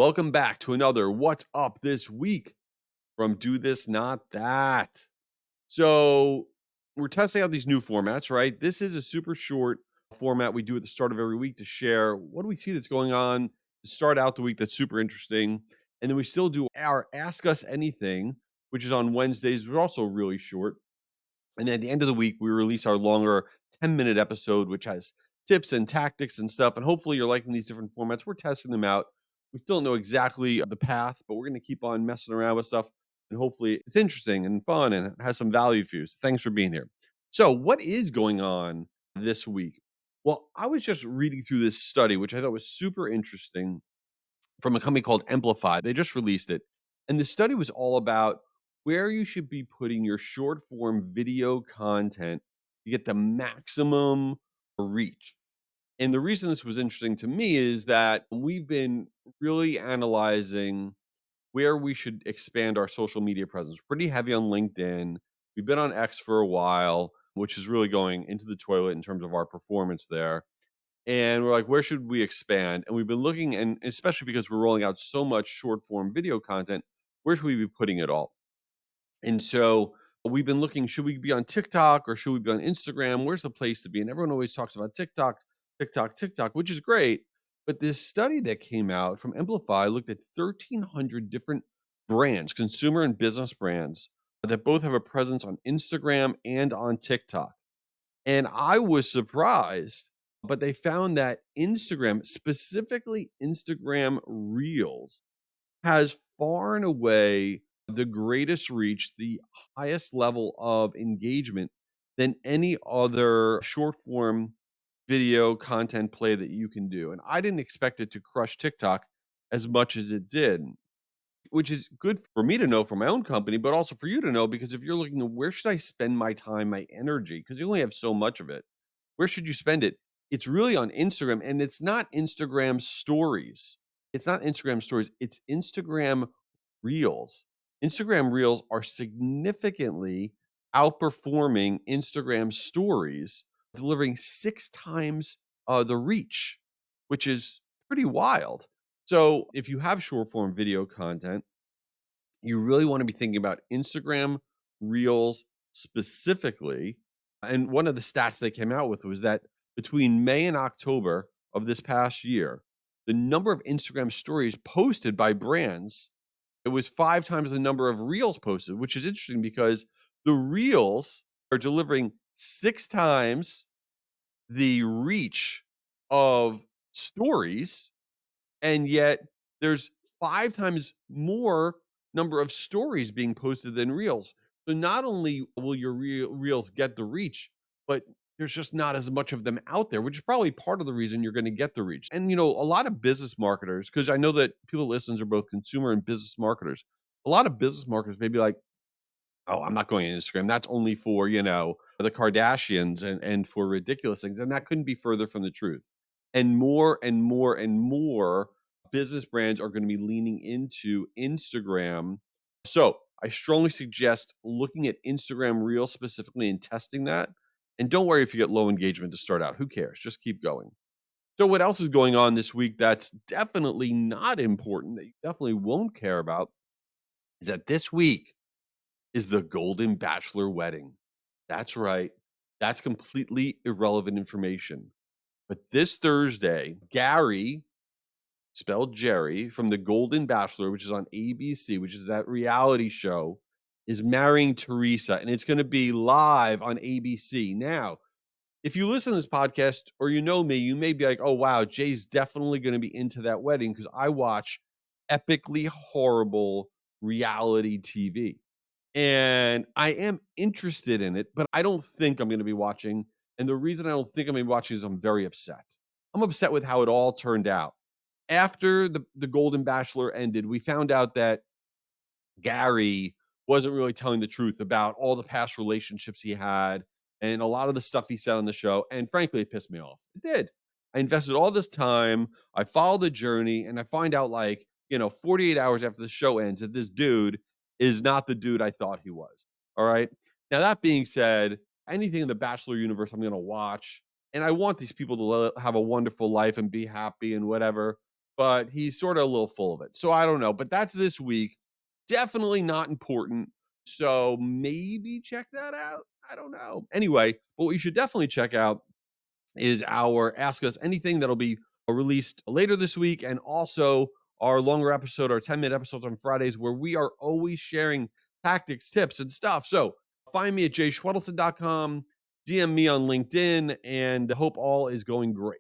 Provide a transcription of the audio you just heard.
Welcome back to another What's Up This Week from Do This, Not That. So, we're testing out these new formats, right? This is a super short format we do at the start of every week to share what do we see that's going on to start out the week that's super interesting. And then we still do our Ask Us Anything, which is on Wednesdays, but also really short. And then at the end of the week, we release our longer 10-minute episode, which has tips and tactics and stuff. And hopefully you're liking these different formats. We're testing them out. We still don't know exactly the path, but we're going to keep on messing around with stuff. And hopefully it's interesting and fun and has some value for you. So thanks for being here. So, what is going on this week? Well, I was just reading through this study, which I thought was super interesting from a company called Amplify. They just released it. And the study was all about where you should be putting your short form video content to get the maximum reach. And the reason this was interesting to me is that we've been really analyzing where we should expand our social media presence. We're pretty heavy on LinkedIn. We've been on X for a while, which is really going into the toilet in terms of our performance there. And we're like, where should we expand? And we've been looking, and especially because we're rolling out so much short form video content, where should we be putting it all? And so we've been looking, should we be on TikTok or should we be on Instagram? Where's the place to be? And everyone always talks about TikTok, TikTok, TikTok, which is great. But this study that came out from Amplify looked at 1,300 different brands, consumer and business brands that both have a presence on Instagram and on TikTok. And I was surprised, but they found that Instagram, specifically Instagram Reels, has far and away the greatest reach, the highest level of engagement than any other short form video content play that you can do. And I didn't expect it to crush TikTok as much as it did, which is good for me to know for my own company, but also for you to know because if you're looking at where should I spend my time, my energy, because you only have so much of it, where should you spend it? It's really on Instagram, and it's not Instagram stories. It's not Instagram stories, it's Instagram Reels. Instagram Reels are significantly outperforming Instagram stories, delivering 6 times, the reach, which is pretty wild. So, if you have short form video content, you really wanna be thinking about Instagram Reels specifically, and one of the stats they came out with was that between May and October of this past year, the number of Instagram stories posted by brands, it was 5 times the number of reels posted, which is interesting because the reels are delivering 6 times the reach of stories, and yet there's 5 times more number of stories being posted than reels. So not only will your reels get the reach, but there's just not as much of them out there, which is probably part of the reason you're gonna get the reach. And, a lot of business marketers, because I know that people that listens are both consumer and business marketers. A lot of business marketers may be like, "Oh, I'm not going on Instagram. That's only for, the Kardashians and for ridiculous things." And that couldn't be further from the truth. And more and more and more business brands are going to be leaning into Instagram. So I strongly suggest looking at Instagram Reels specifically and testing that. And don't worry if you get low engagement to start out. Who cares? Just keep going. So, what else is going on this week that's definitely not important, that you definitely won't care about, is that this week is the Golden Bachelor wedding. That's right. That's completely irrelevant information. But this Thursday, Gary, spelled Jerry, from the Golden Bachelor, which is on ABC, which is that reality show, is marrying Teresa, and it's going to be live on ABC. Now, if you listen to this podcast or you know me, you may be like, oh, wow, Jay's definitely going to be into that wedding because I watch epically horrible reality TV. And I am interested in it, but I don't think I'm gonna be watching, and the reason I don't think I'm gonna be watching is I'm very upset. I'm upset with how it all turned out. After the Golden Bachelor ended, we found out that Gary wasn't really telling the truth about all the past relationships he had and a lot of the stuff he said on the show, and frankly, it pissed me off. It did. I invested all this time, I followed the journey, and I find out, 48 hours after the show ends that this dude is not the dude I thought he was, all right? Now, that being said, anything in the Bachelor universe I'm gonna watch, and I want these people to have a wonderful life and be happy and whatever, but he's sort of a little full of it. So I don't know, but that's this week. Definitely not important. So maybe check that out. I don't know. Anyway, but what you should definitely check out is our Ask Us Anything that'll be released later this week, and also our longer episode, our 10-minute episodes on Fridays, where we are always sharing tactics, tips, and stuff. So find me at jschwedelson.com, DM me on LinkedIn, and hope all is going great.